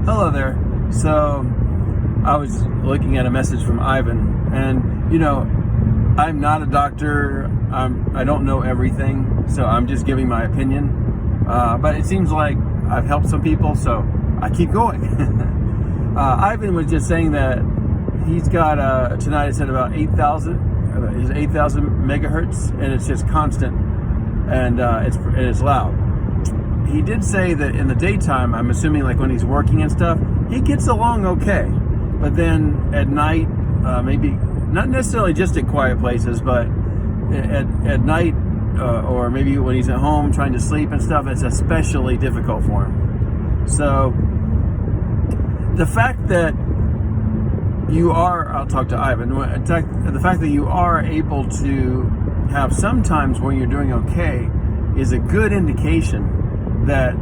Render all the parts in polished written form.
Hello there. So I was looking at a message from Ivan, and I'm not a doctor. I don't know everything, so I'm just giving my opinion. But it seems like I've helped some people, so I keep going. Ivan was just saying that he's got a tinnitus at about 8,000 megahertz, and it's just constant, and it's loud. He did say that in the daytime, I'm assuming like when he's working and stuff, he gets along okay. But then at night, maybe not necessarily just at quiet places, but at night or maybe when he's at home trying to sleep and stuff, it's especially difficult for him. So the fact that I'll talk to Ivan, the fact that you are able to have some times when you're doing okay is a good indication that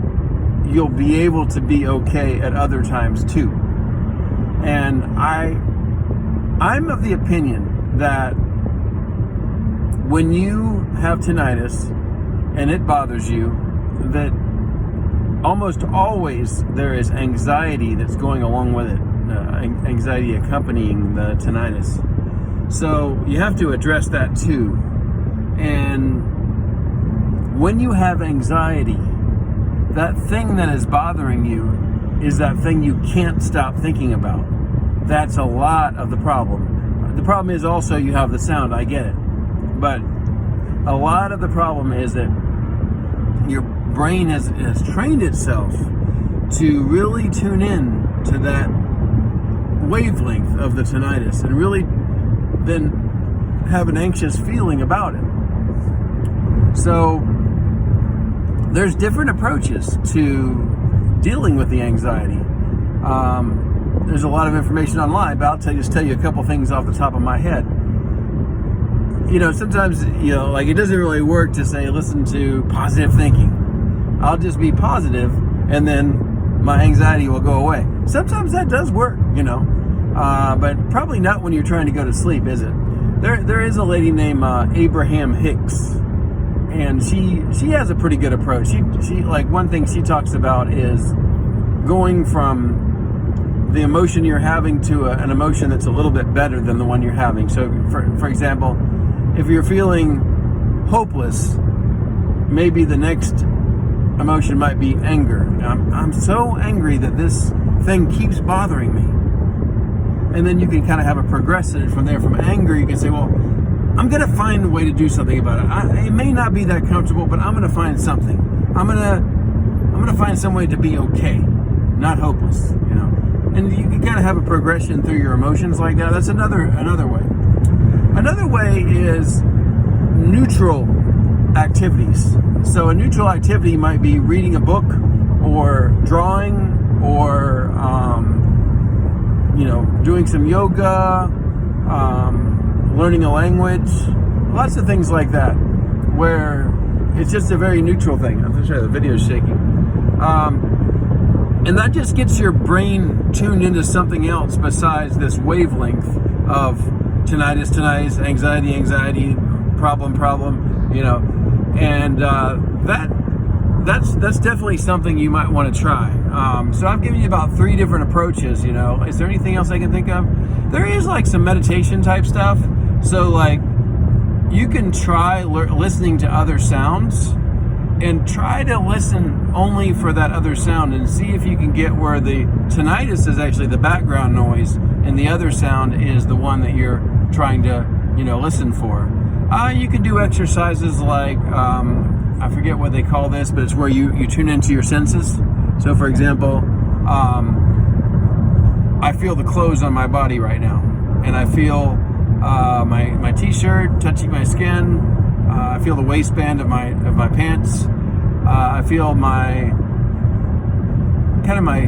you'll be able to be okay at other times too. And I'm of the opinion that when you have tinnitus and it bothers you, that almost always there is anxiety that's going along with it, anxiety accompanying the tinnitus. So you have to address that too. And when you have anxiety, that thing that is bothering you is that thing you can't stop thinking about. That's a lot of the problem. The problem is also you have the sound, I get it. But a lot of the problem is that your brain has trained itself to really tune in to that wavelength of the tinnitus and really then have an anxious feeling about it. So there's different approaches to dealing with the anxiety. There's a lot of information online, but I'll just tell you a couple things off the top of my head. Sometimes, like it doesn't really work to say, listen to positive thinking. I'll just be positive and then my anxiety will go away. Sometimes that does work, but probably not when you're trying to go to sleep, is it? There is a lady named Abraham Hicks, and she has a pretty good approach. She like one thing she talks about is going from the emotion you're having to an emotion that's a little bit better than the one you're having. So for example, if you're feeling hopeless, maybe the next emotion might be anger. I'm so angry that this thing keeps bothering me. And then you can kind of have a progression from there. From anger, you can say, well, I'm going to find a way to do something about it. It may not be that comfortable, but I'm going to find something. I'm going to find some way to be okay, not hopeless, And you can kind of have a progression through your emotions like that. That's another way. Another way is neutral activities. So a neutral activity might be reading a book or drawing or doing some yoga, learning a language, lots of things like that, where it's just a very neutral thing. I'm sorry, the video's shaking. And that just gets your brain tuned into something else besides this wavelength of tinnitus, anxiety, problem, and that's definitely something you might want to try. So I've given you about 3 different approaches. Is there anything else I can think of? There is like some meditation type stuff. So like you can try listening to other sounds and try to listen only for that other sound and see if you can get where the tinnitus is actually the background noise and the other sound is the one that you're trying to listen for. You can do exercises like I forget what they call this, but it's where you tune into your senses. So for example, I feel the clothes on my body right now, and I feel my t-shirt touching my skin. I feel the waistband of my pants. I feel my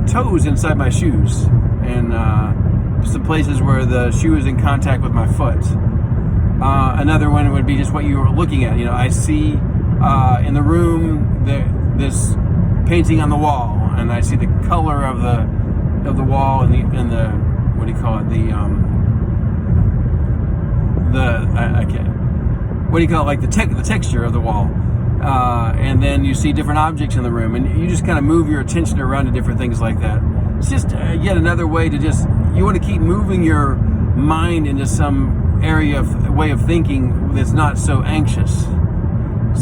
toes inside my shoes, and some places where the shoe is in contact with my foot. Another one would be just what you were looking at. I see in the room this painting on the wall, and I see the color of the wall and the what do you call it? Like the texture of the wall. And then you see different objects in the room, and you just kind of move your attention around to different things like that. it's just yet another way to just, you want to keep moving your mind into some area of way of thinking that's not so anxious.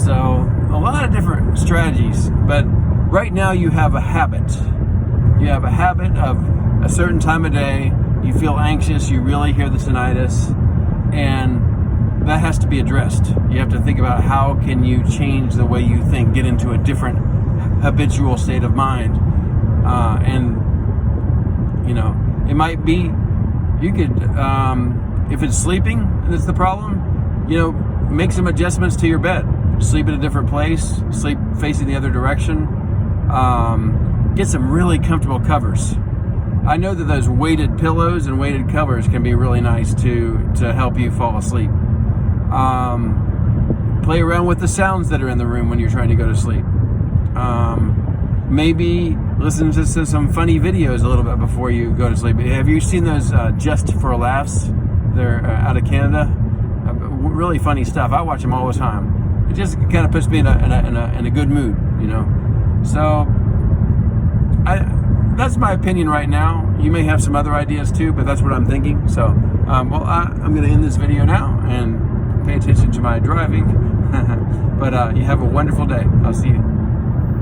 So a lot of different strategies, but right now you have a habit. You have a habit of a certain time of day, you feel anxious, you really hear the tinnitus, and that has to be addressed. You have to think about how can you change the way you think, get into a different habitual state of mind. And, you know, it might be, you could, if it's sleeping, that's the problem, you know, make some adjustments to your bed. Sleep in a different place, sleep facing the other direction. Get some really comfortable covers. I know that those weighted pillows and weighted covers can be really nice to help you fall asleep. Play around with the sounds that are in the room when you're trying to go to sleep. Maybe listen to some funny videos a little bit before you go to sleep. Have you seen those Just for Laughs? They're out of Canada. Really funny stuff. I watch them all the time. It just kind of puts me in a good mood, you know. So that's my opinion right now. You may have some other ideas too, but that's what I'm thinking. So, I'm going to end this video now and pay attention to my driving. But you have a wonderful day. I'll see you.